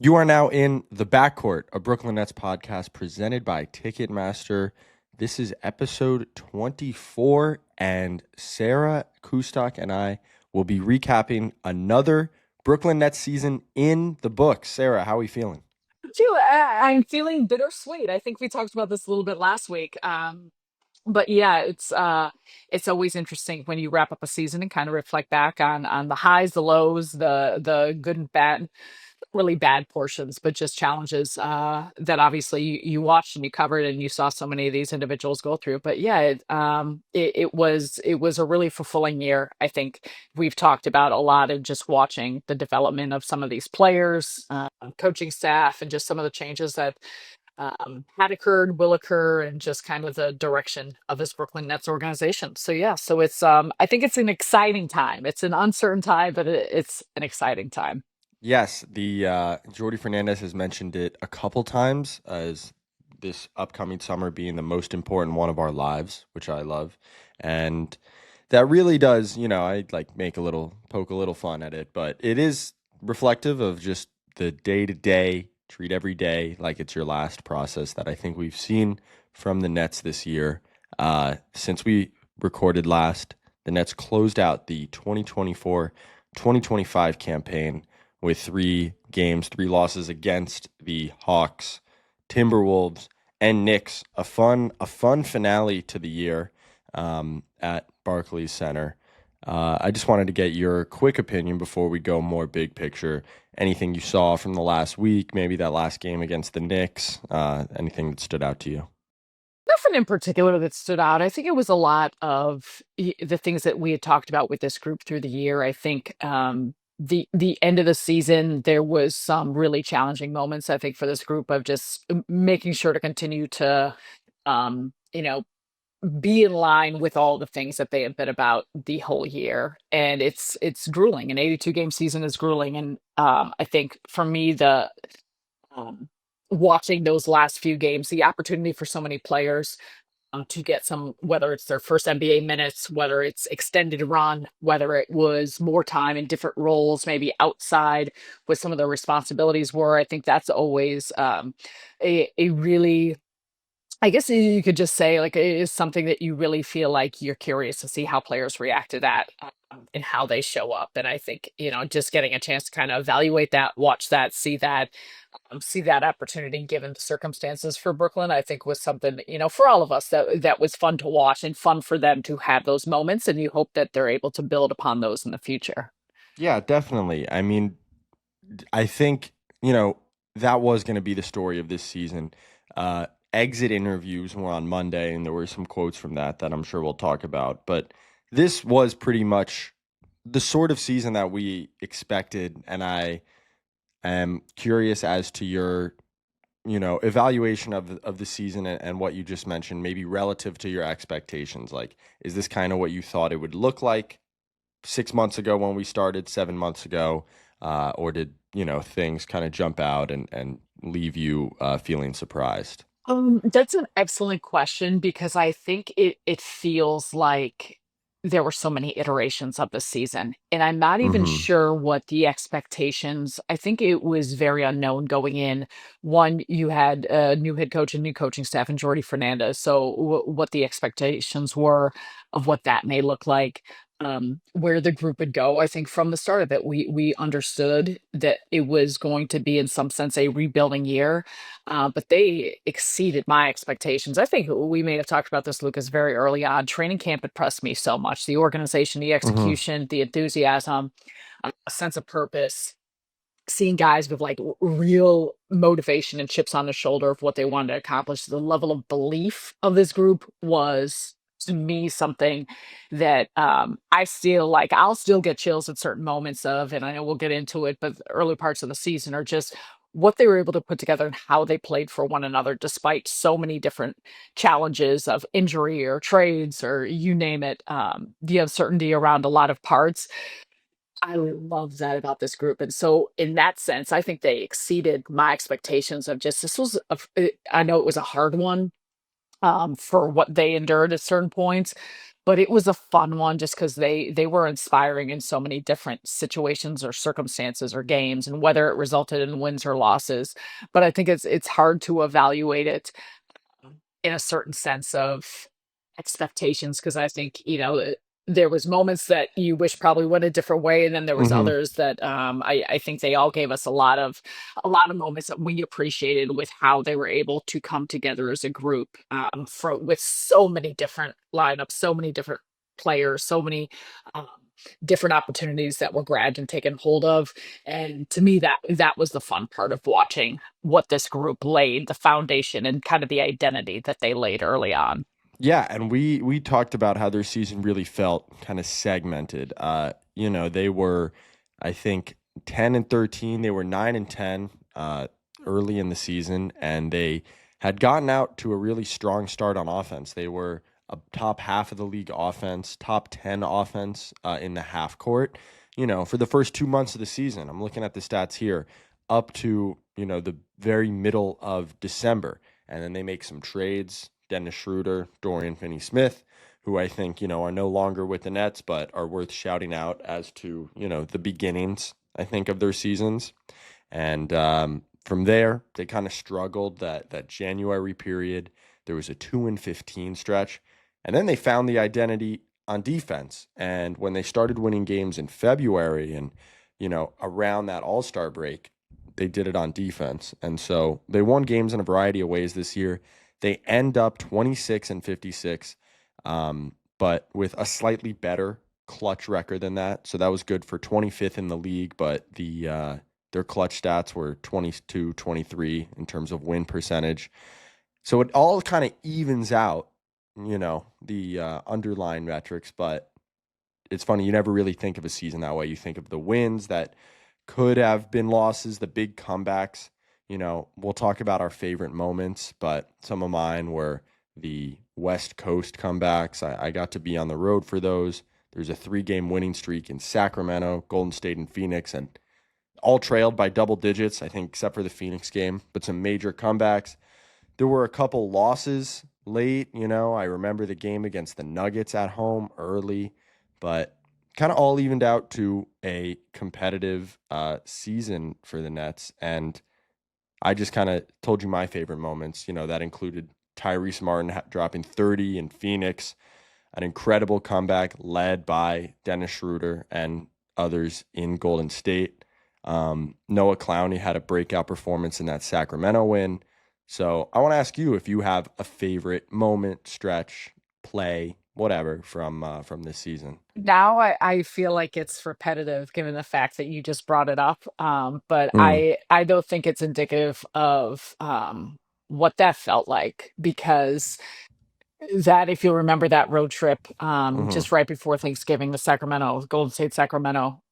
You are now in the Backcourt, a Brooklyn Nets podcast presented by Ticketmaster. This is episode 24, and Sarah, Kustok, and I will be recapping another Brooklyn Nets season in the books. Sarah, how are we feeling? I'm feeling bittersweet. I think we talked about this a little bit last week. But yeah, it's always interesting when you wrap up a season and kind of reflect back on the highs, the lows, the good and bad, really bad portions, but just challenges that obviously you watched and you covered and you saw so many of these individuals go through. But yeah, it was a really fulfilling year. I think we've talked about a lot of just watching the development of some of these players, coaching staff, and just some of the changes that had occurred, will occur, and just kind of the direction of this Brooklyn Nets organization. So yeah, so it's I think it's an exciting time. It's an uncertain time, but it's an exciting time. Yes, the Jordy Fernandez has mentioned it a couple times as this upcoming summer being the most important one of our lives, which I love. And that really does, I like make a little poke a little fun at it, but it is reflective of just the day to day, treat every day like it's your last process that I think we've seen from the Nets this year. Since we recorded last, the Nets closed out the 2024-2025 campaign with 3 games, 3 losses against the Hawks, Timberwolves, and Knicks. A fun finale to the year at Barclays Center. I just wanted to get your quick opinion before we go more big picture. Anything you saw from the last week, maybe that last game against the Knicks, anything that stood out to you? Nothing in particular that stood out. I think it was a lot of the things that we had talked about with this group through the year. I think the end of the season there was some really challenging moments. I think for this group of just making sure to continue to um, you know be in line with all the things that they have been about the whole year. And it's grueling. An 82 game season is grueling. And I think for me um, watching those last few games, the opportunity for so many players to get some, whether it's their first NBA minutes, whether it's extended run, whether it was more time in different roles, maybe outside what some of their responsibilities were. I think that's always a really, I guess you could just say, like, it is something that you really feel like you're curious to see how players react to that, and how they show up. And I think, just getting a chance to kind of evaluate that, watch that, see that opportunity given the circumstances for Brooklyn, I think was something, for all of us that was fun to watch and fun for them to have those moments. And you hope that they're able to build upon those in the future. Yeah, definitely. I mean, I think, that was going to be the story of this season. Exit interviews were on Monday, and there were some quotes from that I'm sure we'll talk about. But this was pretty much the sort of season that we expected, and I am curious as to your, evaluation of the season and what you just mentioned, maybe relative to your expectations. Like, is this kind of what you thought it would look like 6 months ago when we started, 7 months ago, or did things kind of jump out and leave you feeling surprised? That's an excellent question because I think it feels like there were so many iterations of the season, and I'm not even Hmm. sure what the expectations. I think it was very unknown going in. One, you had a new head coach and new coaching staff and Jordy Fernandez, so what the expectations were of what that may look like. Where the group would go. I think from the start of it, we understood that it was going to be in some sense a rebuilding year, but they exceeded my expectations. I think we may have talked about this, Lucas, very early on. Training camp impressed me so much. The organization, the Hmm. execution, the enthusiasm, a sense of purpose. Seeing guys with like real motivation and chips on the shoulder of what they wanted to accomplish. The level of belief of this group was to me something that I still like. I'll still get chills at certain moments of, and I know we'll get into it, but the early parts of the season are just what they were able to put together and how they played for one another despite so many different challenges of injury or trades or you name it. The uncertainty around a lot of parts, I love that about this group, and so in that sense, I think they exceeded my expectations of just this was I know it was a hard one, for what they endured at certain points, but it was a fun one just because they were inspiring in so many different situations or circumstances or games, and whether it resulted in wins or losses. But I think it's hard to evaluate it in a certain sense of expectations, because I think, there was moments that you wish probably went a different way, and then there was Hmm. others that I think they all gave us a lot of moments that we appreciated with how they were able to come together as a group, with so many different lineups, so many different players, so many um, different opportunities that were grabbed and taken hold of. And to me, that was the fun part of watching what this group laid, the foundation and kind of the identity that they laid early on. Yeah, and we talked about how their season really felt kind of segmented. They were, I think, 10-13. They were 9-10 early in the season, and they had gotten out to a really strong start on offense. They were a top half of the league offense, top 10 offense in the half court. For the first 2 months of the season, I'm looking at the stats here, up to the very middle of December, and then they make some trades. Dennis Schroeder, Dorian Finney-Smith, who I think, are no longer with the Nets, but are worth shouting out as to, the beginnings, I think, of their seasons. And from there, they kind of struggled that January period. There was a 2-15 stretch. And then they found the identity on defense. And when they started winning games in February and, around that All-Star break, they did it on defense. And so they won games in a variety of ways this year. They end up 26-56, but with a slightly better clutch record than that. So that was good for 25th in the league, but their clutch stats were 22-23 in terms of win percentage. So it all kind of evens out, the underlying metrics, but it's funny, you never really think of a season that way. You think of the wins that could have been losses, the big comebacks. We'll talk about our favorite moments, but some of mine were the West Coast comebacks. I got to be on the road for those. There's a 3-game winning streak in Sacramento, Golden State, and Phoenix, and all trailed by double digits, I think, except for the Phoenix game, but some major comebacks. There were a couple losses late. I remember the game against the Nuggets at home early, but kind of all evened out to a competitive season for the Nets. And I just kind of told you my favorite moments. That included Tyrese Martin dropping 30 in Phoenix, an incredible comeback led by Dennis Schroeder and others in Golden State. Noah Clowney had a breakout performance in that Sacramento win. So I want to ask you if you have a favorite moment, stretch, play, whatever from this season. Now I feel like it's repetitive given the fact that you just brought it up. But Mm, I don't think it's indicative of what that felt like, because that, if you remember that road trip, hmm. just right before Thanksgiving, the Sacramento, Golden State Sacramento,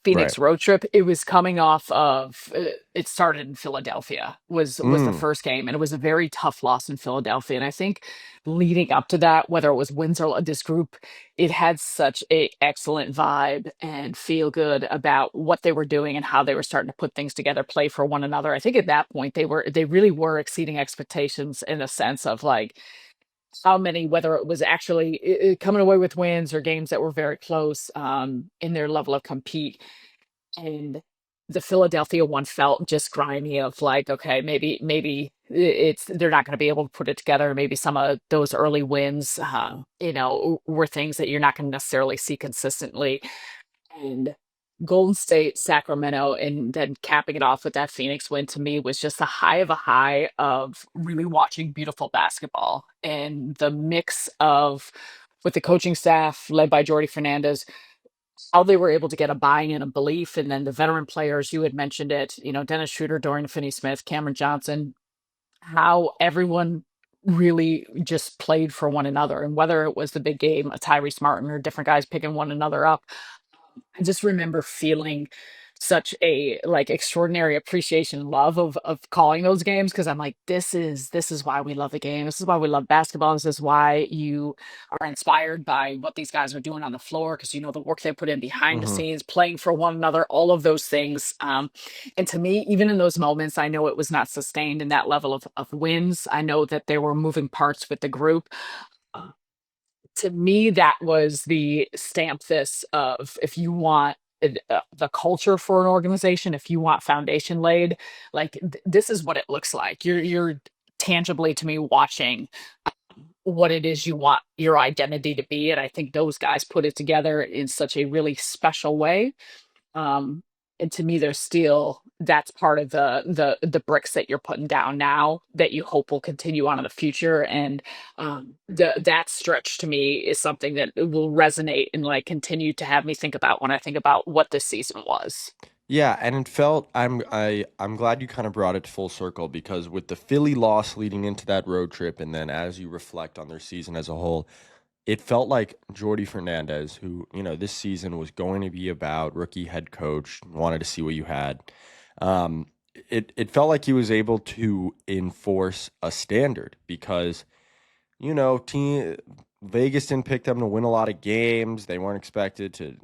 Right. Phoenix road trip, it was coming off of it started in Philadelphia, was the Mm, first game, and it was a very tough loss in Philadelphia. And I think leading up to that, whether it was wins or this group, it had such a excellent vibe and feel good about what they were doing and how they were starting to put things together, play for one another. I think at that point they really were exceeding expectations in the sense of like how many, whether it was actually coming away with wins or games that were very close, in their level of compete. And the Philadelphia one felt just grimy of like, okay, maybe it's they're not going to be able to put it together. Maybe some of those early wins, were things that you're not going to necessarily see consistently. And Golden State, Sacramento, and then capping it off with that Phoenix win, to me was just a high of a high of really watching beautiful basketball, and the mix of with the coaching staff led by Jordy Fernandez, how they were able to get a buy-in and a belief, and then the veteran players, you had mentioned it, Dennis Schroeder, Dorian Finney-Smith, Cameron Johnson, how everyone really just played for one another. And whether it was the big game, a Tyrese Martin, or different guys picking one another up, I just remember feeling such a like extraordinary appreciation and love of calling those games, because I'm like, this is why we love the game. This is why we love basketball. This is why you are inspired by what these guys are doing on the floor, because the work they put in behind the hmm. scenes, playing for one another, all of those things. And to me, even in those moments, I know it was not sustained in that level of wins. I know that there were moving parts with the group. To me, that was the stamp this of if you want the culture for an organization, if you want foundation laid, like this is what it looks like. You're tangibly to me watching what it is you want your identity to be, and I think those guys put it together in such a really special way. um, and to me, there's still that's part of the bricks that you're putting down now that you hope will continue on in the future. And that stretch to me is something that will resonate and like continue to have me think about when I think about what this season was. Yeah, and it felt I'm glad you kind of brought it full circle because with the Philly loss leading into that road trip and then as you reflect on their season as a whole, it felt like Jordy Fernandez, who, this season was going to be about rookie head coach, wanted to see what you had. Um, it felt like he was able to enforce a standard because, team Vegas didn't pick them to win a lot of games. They weren't expected to,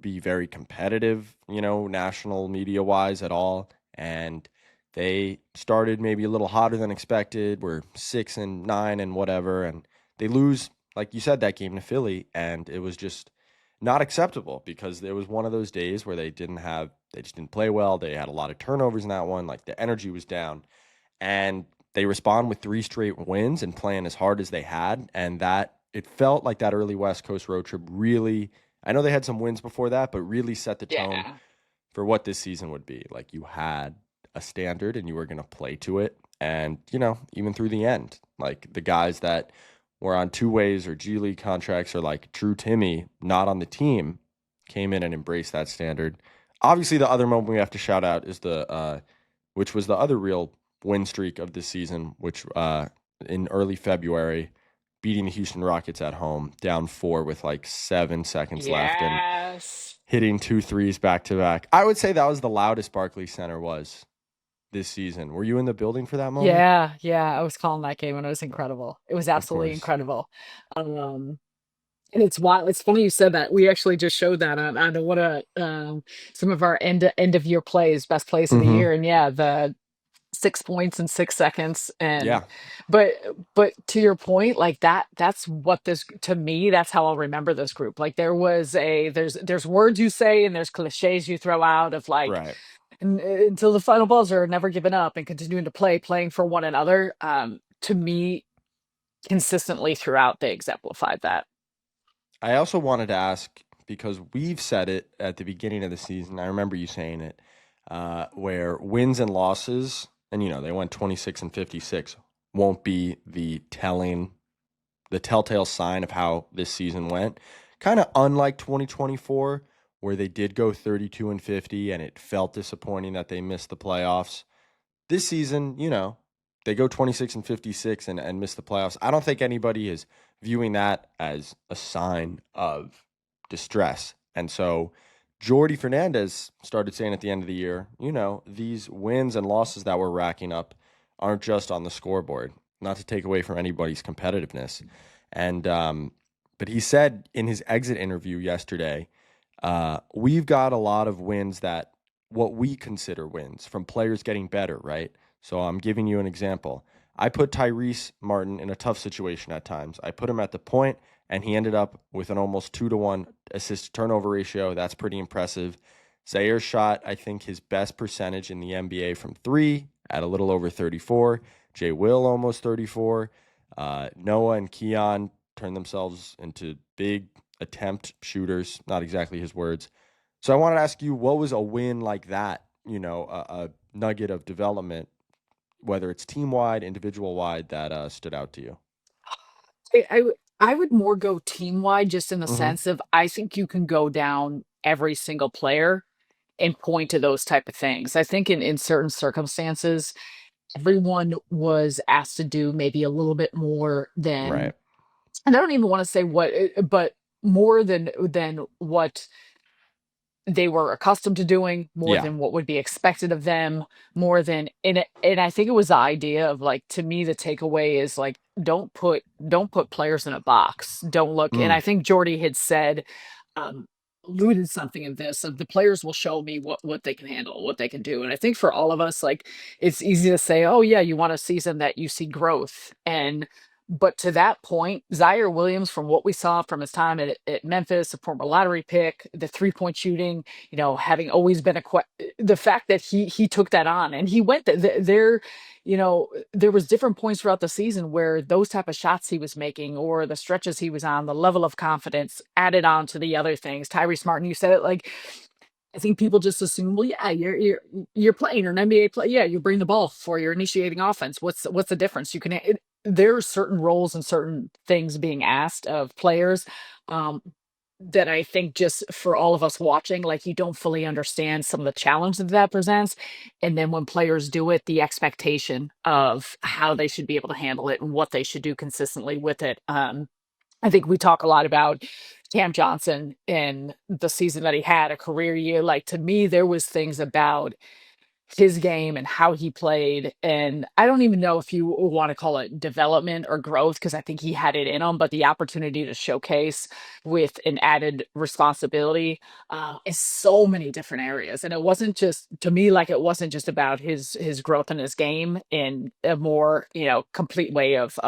be very competitive, national media wise at all. And they started maybe a little hotter than expected. Were 6-9 and whatever, and they lose, like you said, that game to Philly, and it was just not acceptable because it was one of those days where they just didn't play well. They had a lot of turnovers in that one. Like the energy was down, and they respond with 3 straight wins and playing as hard as they had. And that it felt like that early West Coast road trip really, I know they had some wins before that, but really set the tone Yeah. for what this season would be. Like you had a standard and you were going to play to it. And, even through the end, like the guys that were on two ways or G League contracts or like Drew Timmy, not on the team, came in and embraced that standard. Obviously, the other moment we have to shout out is which was the other real win streak of this season, which in early February, beating the Houston Rockets at home, down 4 with like 7 seconds left, and Yes. hitting 2 threes back to back. I would say that was the loudest Barclays Center was this season. Were you in the building for that moment? Yeah, yeah, I was calling that game and it was incredible. It was Of absolutely course. incredible. Um, and it's wild. It's funny you said that. We actually just showed that on one of some of our end of year plays, best plays of the Mm-hmm. year. And yeah, the 6 points in 6 seconds. And Yeah. but but to your point, like that's what this to me, that's how I'll remember this group. Like there's words you say and there's cliches you throw out of like Right. until the final buzzer, never giving up and continuing to playing for one another. To me, consistently throughout, they exemplified that. I also wanted to ask because we've said it at the beginning of the season. I remember you saying it, where wins and losses, and they went 26-56, won't be the telltale sign of how this season went. Kind of unlike 2024, where they did go 32-50, and it felt disappointing that they missed the playoffs. This season, they go 26-56 and miss the playoffs. I don't think anybody is viewing that as a sign of distress. And so Jordy Fernandez started saying at the end of the year, these wins and losses that we're racking up aren't just on the scoreboard, not to take away from anybody's competitiveness. And but he said in his exit interview yesterday, we've got a lot of wins that what we consider wins from players getting better, right? So I'm giving you an example. I put Tyrese Martin in a tough situation at times. I put him at the point, and he ended up with an almost 2-to-1 assist turnover ratio. That's pretty impressive. Zaire shot, I think, his best percentage in the NBA from three at a little over 34. Jay Will almost 34. Noah and Keon turned themselves into big attempt shooters. Not exactly his words. So I wanted to ask you, what was a win like that? A nugget of development, whether it's team wide, individual wide, that stood out to you. I would more go team wide just in the Mm-hmm. sense of I think you can go down every single player and point to those type of things. I think in certain circumstances, everyone was asked to do maybe a little bit more than, Right. and I don't even want to say what, but more than what they were accustomed to doing, more Yeah. than what would be expected of them, more than and I think it was the idea of like to me the takeaway is like don't put players in a box. Don't look, and Mm. I think Jordy had said um alluded something of this of the players will show me what they can handle, what they can do. And I think for all of us, like it's easy to say, oh yeah, you want a season that you see growth. And But to that point, Zaire Williams, from what we saw from his time at Memphis, a former lottery pick, the 3-point shooting, having always been the fact that he took that on and he went there, there was different points throughout the season where those type of shots he was making or the stretches he was on, the level of confidence added on to the other things. Tyrese Martin, you said it like I think people just assume, well, yeah, you're playing an NBA play. Yeah, you bring the ball for your initiating offense. What's the difference? There are certain roles and certain things being asked of players um, that I think just for all of us watching, like you don't fully understand some of the challenge that presents. And then when players do it, the expectation of how they should be able to handle it and what they should do consistently with it. I think we talk a lot about Cam Johnson and the season that he had, a career year. Like to me, there was things about his game and how he played. And I don't even know if you want to call it development or growth, because I think he had it in him, but the opportunity to showcase with an added responsibility in so many different areas. And it wasn't just to me, like it wasn't just about his growth in his game in a more, complete way of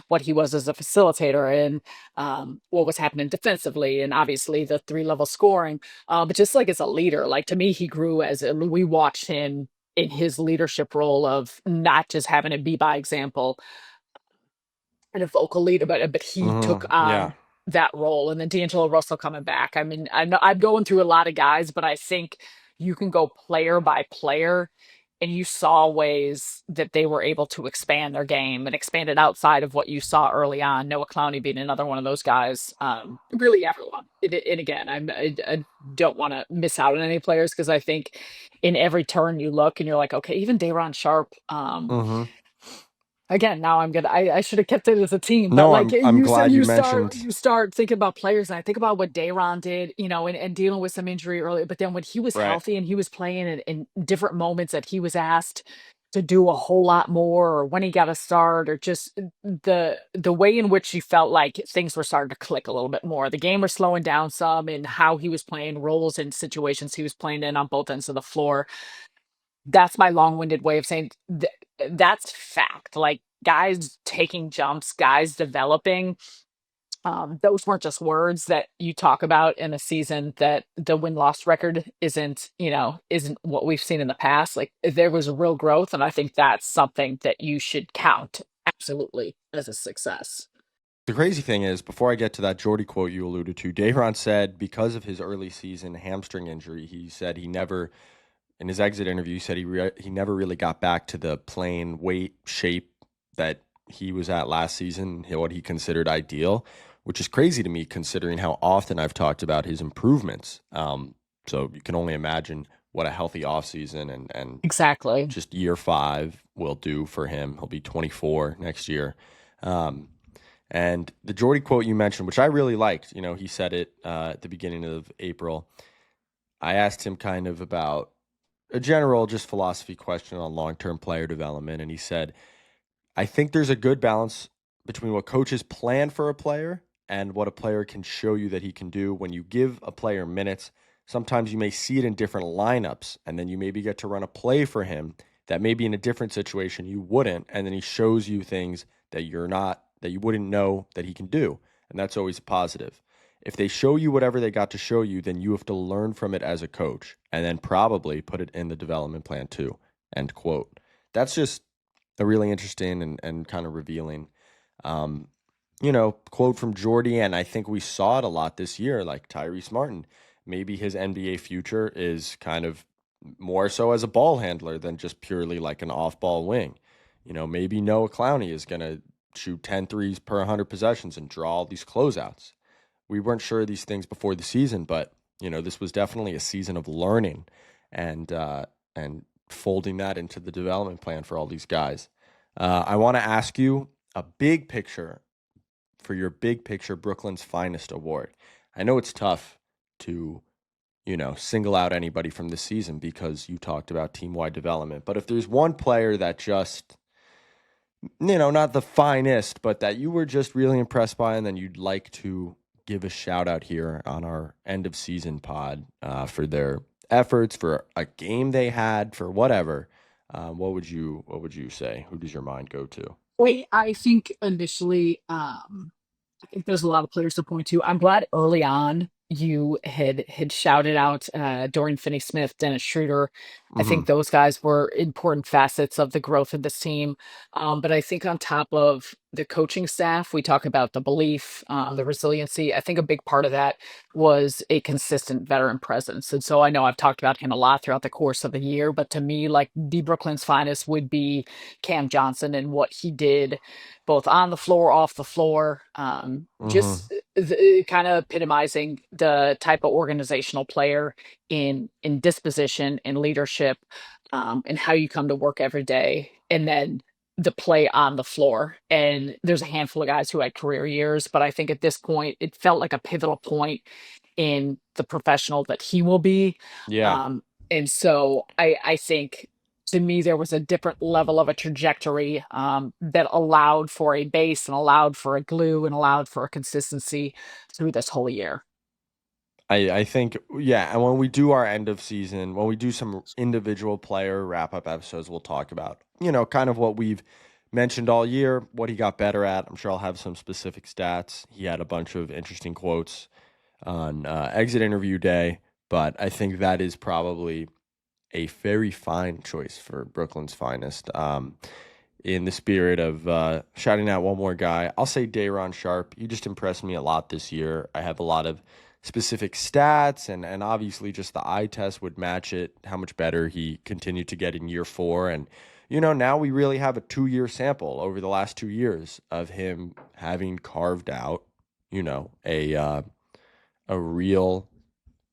what he was as a facilitator and what was happening defensively and obviously the 3-level scoring. But just like as a leader, like to me, he grew we watched him in his leadership role of not just having to be by example and a vocal leader, but he took Yeah. on that role. And then D'Angelo Russell coming back. I mean, I know I'm going through a lot of guys, but I think you can go player by player. And you saw ways that they were able to expand their game and expand it outside of what you saw early on. Noah Clowney being another one of those guys. Really, everyone. And again, I don't want to miss out on any players because I think in every turn you look and you're like, okay, even Dron Sharp. Hmm. Again, now I should have kept it as a team, but No, like I'm you said, glad you you start mentioned. you start thinking about players, and I think about what Dayron did, and dealing with some injury earlier. But then when he was Right. healthy and he was playing in different moments that he was asked to do a whole lot more, or when he got a start, or just the way in which he felt like things were starting to click a little bit more. The game was slowing down some, and how he was playing roles and situations he was playing in on both ends of the floor. That's my long-winded way of saying that's fact. Like guys taking jumps, guys developing. Those weren't just words that you talk about in a season that the win-loss record isn't what we've seen in the past. Like there was a real growth, and I think that's something that you should count absolutely as a success. The crazy thing is, before I get to that Jordy quote you alluded to, Dayron said because of his early season hamstring injury, he said he never, in his exit interview, he said he never really got back to the playing weight shape that he was at last season, what he considered ideal, which is crazy to me considering how often I've talked about his improvements. So you can only imagine what a healthy offseason and Exactly. just year 5 will do for him. He'll be 24 next year. Um, and the Jordy quote you mentioned, which I really liked, he said it at the beginning of April. I asked him kind of about a general just philosophy question on long-term player development, and he said, I think there's a good balance between what coaches plan for a player and what a player can show you that he can do. When you give a player minutes, sometimes you may see it in different lineups, and then you maybe get to run a play for him that maybe in a different situation you wouldn't, and then he shows you things that you wouldn't know that he can do, and that's always a positive. If they show you whatever they got to show you, then you have to learn from it as a coach, and then probably put it in the development plan too. End quote. That's just a really interesting and kind of revealing, um, quote from Jordy. And I think we saw it a lot this year, like Tyrese Martin. Maybe his NBA future is kind of more so as a ball handler than just purely like an off ball wing. Maybe Noah Clowney is going to shoot 10 threes per 100 possessions and draw all these closeouts. We weren't sure of these things before the season, but, this was definitely a season of learning and folding that into the development plan for all these guys. I want to ask you a big picture for your big picture Brooklyn's Finest Award. I know it's tough to, single out anybody from this season because you talked about team wide development. But if there's one player that just, not the finest, but that you were just really impressed by and then you'd like to give a shout out here on our end of season pod for their efforts, for a game they had, for whatever, what would you say? Who does your mind go to? Wait, I think initially, I think there's a lot of players to point to. I'm glad early on you had shouted out Dorian Finney-Smith, Dennis Schroeder. I Hmm. think those guys were important facets of the growth of this team. But I think on top of the coaching staff, we talk about the belief, the resiliency. I think a big part of that was a consistent veteran presence. And so I know I've talked about him a lot throughout the course of the year, but to me, like the Brooklyn's finest would be Cam Johnson and what he did both on the floor, off the floor. Hmm. Kind of epitomizing the type of organizational player in disposition and leadership, and how you come to work every day, and then the play on the floor. And there's a handful of guys who had career years, but I think at this point, it felt like a pivotal point in the professional that he will be. Yeah. Um, and so I think to me there was a different level of a trajectory, that allowed for a base and allowed for a glue and allowed for a consistency through this whole year. I think, yeah, and when we do our end of season, when we do some individual player wrap up episodes, we'll talk about, kind of what we've mentioned all year, what he got better at. I'm sure I'll have some specific stats. He had a bunch of interesting quotes on exit interview day, but I think that is probably a very fine choice for Brooklyn's finest. In the spirit of shouting out one more guy, I'll say Dron Sharp. He just impressed me a lot this year. I have a lot of specific stats, and obviously just the eye test would match it, how much better he continued to get in year four. And, now we really have a 2-year sample over the last 2 years of him having carved out, a real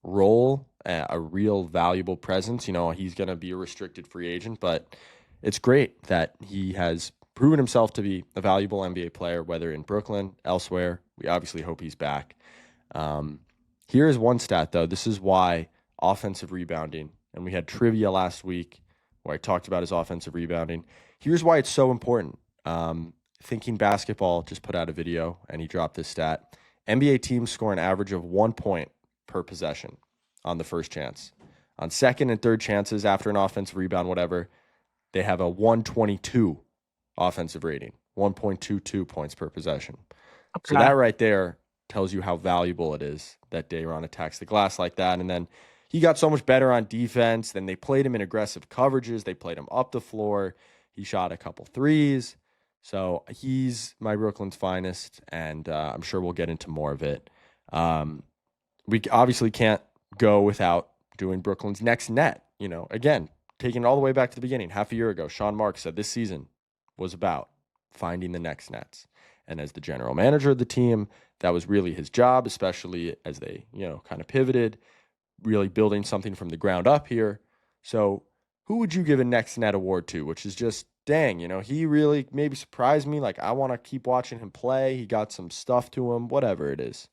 role, a real valuable presence. He's going to be a restricted free agent, but it's great that he has proven himself to be a valuable NBA player, whether in Brooklyn, elsewhere. We obviously hope he's back. Um, Here is one stat, though. This is why offensive rebounding, and we had trivia last week where I talked about his offensive rebounding. Here's why it's so important. Thinking Basketball just put out a video, and he dropped this stat. NBA teams score an average of 1 point per possession on the first chance. On second and third chances after an offensive rebound, whatever, they have a 122 offensive rating, 1.22 points per possession. So that Okay. right there tells you how valuable it is that Dayron attacks the glass like that. And then he got so much better on defense. Then they played him in aggressive coverages. They played him up the floor. He shot a couple threes. So he's my Brooklyn's finest, and I'm sure we'll get into more of it. We obviously can't go without doing Brooklyn's next net. Again, taking it all the way back to the beginning, half a year ago, Sean Marks said this season was about finding the next nets. And as the general manager of the team, that was really his job, especially as they, kind of pivoted, really building something from the ground up here. So, who would you give a next net award to? Which is just, dang, he really maybe surprised me. Like, I want to keep watching him play. He got some stuff to him, whatever it is.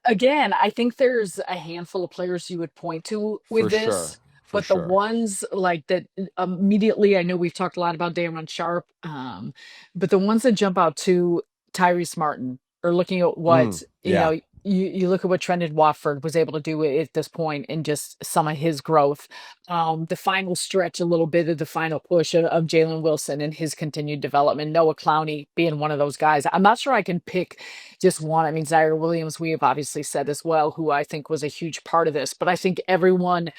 Again, I think there's a handful of players you would point to For with sure. this, For but the sure. ones like that immediately, I know we've talked a lot about Damon Sharp, but the ones that jump out to Tyrese Martin, or looking at what, Yeah. you look at what Trendon Watford was able to do at this point and just some of his growth. The final stretch, a little bit of the final push of Jalen Wilson and his continued development. Noah Clowney being one of those guys. I'm not sure I can pick just one. I mean, Zaire Williams, we have obviously said as well, who I think was a huge part of this, but I think everyone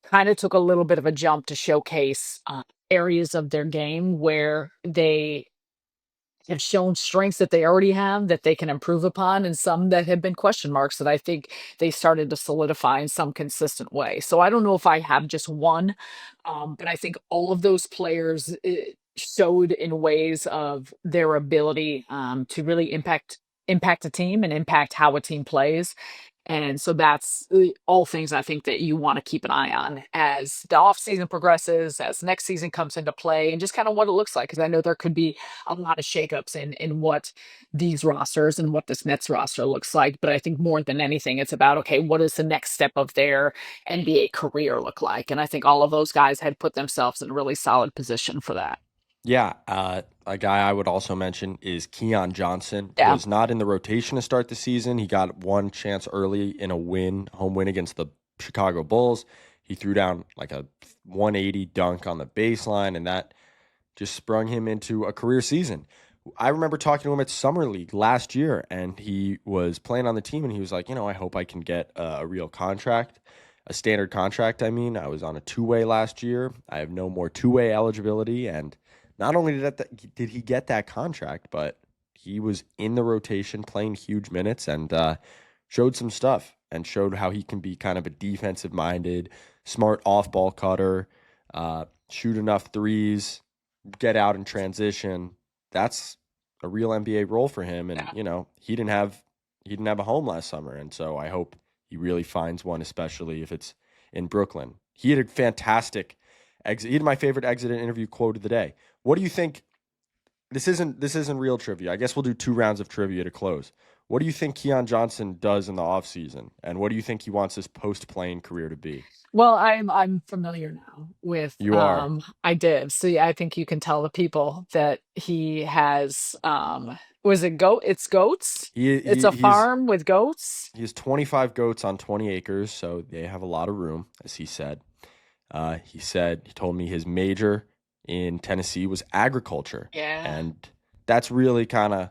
kind of took a little bit of a jump to showcase areas of their game where they have shown strengths that they already have that they can improve upon, and some that have been question marks that I think they started to solidify in some consistent way. So I don't know if I have just one, but I think all of those players showed in ways of their ability, to really impact a team and impact how a team plays. And so that's all things I think that you want to keep an eye on as the off season progresses, as next season comes into play, and just kind of what it looks like. Because I know there could be a lot of shakeups in what these rosters and what this Nets roster looks like. But I think more than anything, it's about, okay, what does the next step of their NBA career look like? And I think all of those guys had put themselves in a really solid position for that. Yeah, a guy I would also mention is Keon Johnson. Yeah. Was not in the rotation to start the season. He got one chance early in a home win against the Chicago Bulls. He threw down like a 180 dunk on the baseline, and that just sprung him into a career season. I remember talking to him at Summer League last year, and he was playing on the team, and he was like, I hope I can get a real contract, a standard contract. I mean, I was on a two-way last year. I have no more two-way eligibility, and not only did he get that contract, but he was in the rotation playing huge minutes and showed some stuff and showed how he can be kind of a defensive-minded, smart off-ball cutter, shoot enough threes, get out in transition. That's a real NBA role for him. And, he didn't have a home last summer. And so I hope he really finds one, especially if it's in Brooklyn. He had a fantastic exit. He had my favorite exit interview quote of the day. What do you think? This isn't real trivia. I guess we'll do 2 rounds of trivia to close. What do you think Keon Johnson does in the offseason? And what do you think he wants his post-playing career to be? Well, I'm familiar now with You are. I did. So yeah, I think you can tell the people that he has was it goat? It's goats? It's a farm with goats? He has 25 goats on 20 acres, so they have a lot of room, as he said. He told me his major in Tennessee was agriculture. Yeah. And that's really kind of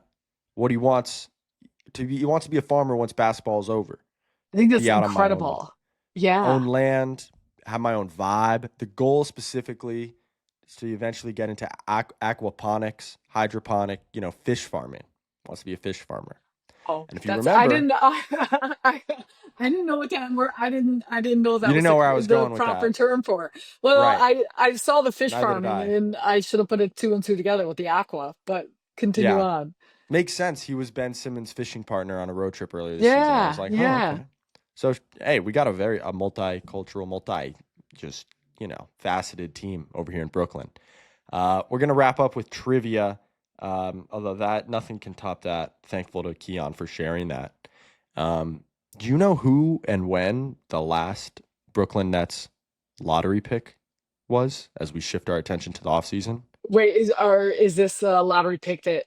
what he wants to be. He wants to be a farmer once basketball is over. I think that's incredible. Yeah. Own land, have my own vibe. The goal specifically is to eventually get into aquaponics, hydroponic, fish farming. Wants to be a fish farmer. Oh, and if you remember, I didn't know what that word. I didn't know that you didn't was know where I was the going with proper that. term for it. Well, right. I saw the fish Neither farming, and I should have put it 2 and 2 together with the aqua. But continue on. Makes sense. He was Ben Simmons' fishing partner on a road trip earlier this season. I was like, okay. So, hey, we got a multicultural, faceted team over here in Brooklyn. We're going to wrap up with trivia. Although nothing can top that. Thankful to Keon for sharing that. Do you know who and when the last Brooklyn Nets lottery pick was, as we shift our attention to the offseason? Wait, is this a lottery pick that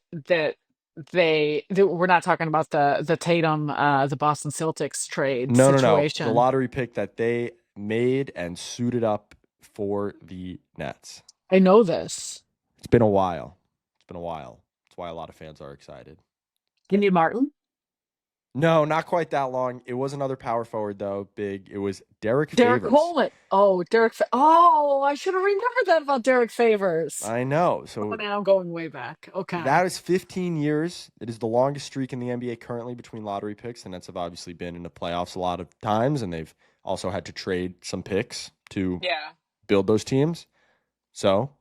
we're not talking about the Tatum the Boston Celtics trade situation? No. The lottery pick that they made and suited up for the Nets. I know this. It's been a while. That's why a lot of fans are excited. Kenny Martin? No, not quite that long. It was another power forward, though. Big. It was Derek Favors. Coleman. Oh, I should have remembered that about Derek Favors. I know. So now I'm going way back. Okay. That is 15 years. It is the longest streak in the NBA currently between lottery picks. The Nets have obviously been in the playoffs a lot of times, and they've also had to trade some picks to build those teams. So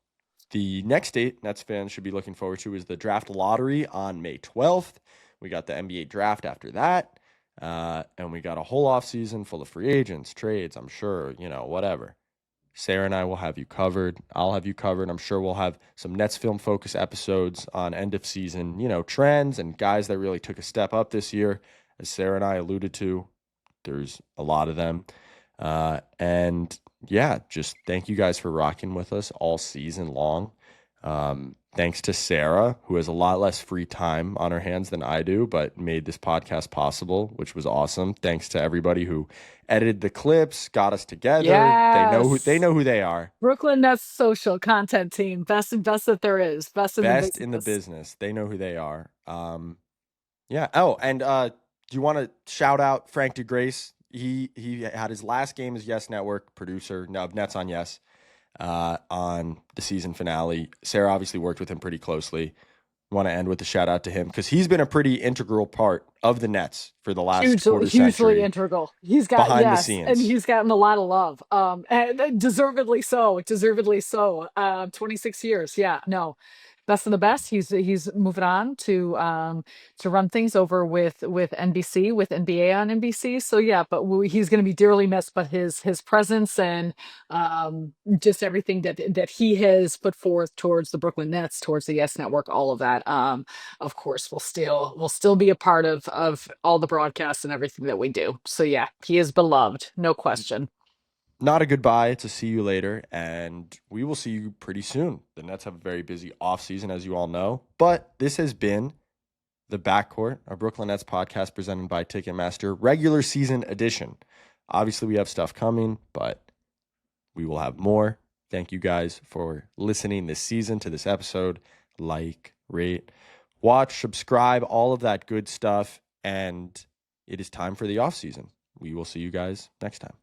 the next date Nets fans should be looking forward to is the draft lottery on May 12th. We got the NBA draft after that. And we got a whole offseason full of free agents, trades, I'm sure, whatever. Sarah and I will have you covered. I'll have you covered. I'm sure we'll have some Nets film focus episodes on end of season, trends and guys that really took a step up this year. As Sarah and I alluded to, there's a lot of them. Just thank you guys for rocking with us all season long. Thanks to Sarah, who has a lot less free time on her hands than I do, but made this podcast possible, which was awesome. Thanks to everybody who edited the clips, got us together. Yes. They know who they are. Brooklyn Nets social content team, best that there is, best in the business. They know who they are. Oh, and do you want to shout out Frank DeGrace? He had his last game as Yes Network producer of Nets on Yes. On the season finale. Sarah obviously worked with him pretty closely. Want to end with a shout out to him because he's been a pretty integral part of the Nets for the last quarter century. Hugely integral. He's got behind the scenes, and he's gotten a lot of love. And deservedly so. 26 years. Yeah, no. Best of the best. He's moving on to run things over with NBC, with NBA on NBC. So yeah, but he's going to be dearly missed. But his presence and just everything that he has put forth towards the Brooklyn Nets, towards the Yes Network, all of that, of course, will still be a part of all the broadcasts and everything that we do. So yeah, he is beloved, no question. Not a goodbye. It's a see you later, and we will see you pretty soon. The Nets have a very busy offseason, as you all know. But this has been The Backcourt, a Brooklyn Nets podcast presented by Ticketmaster, regular season edition. Obviously, we have stuff coming, but we will have more Thank you guys for listening this season to this episode. Like, rate, watch, subscribe, all of that good stuff. And it is time for the off season. We will see you guys next time.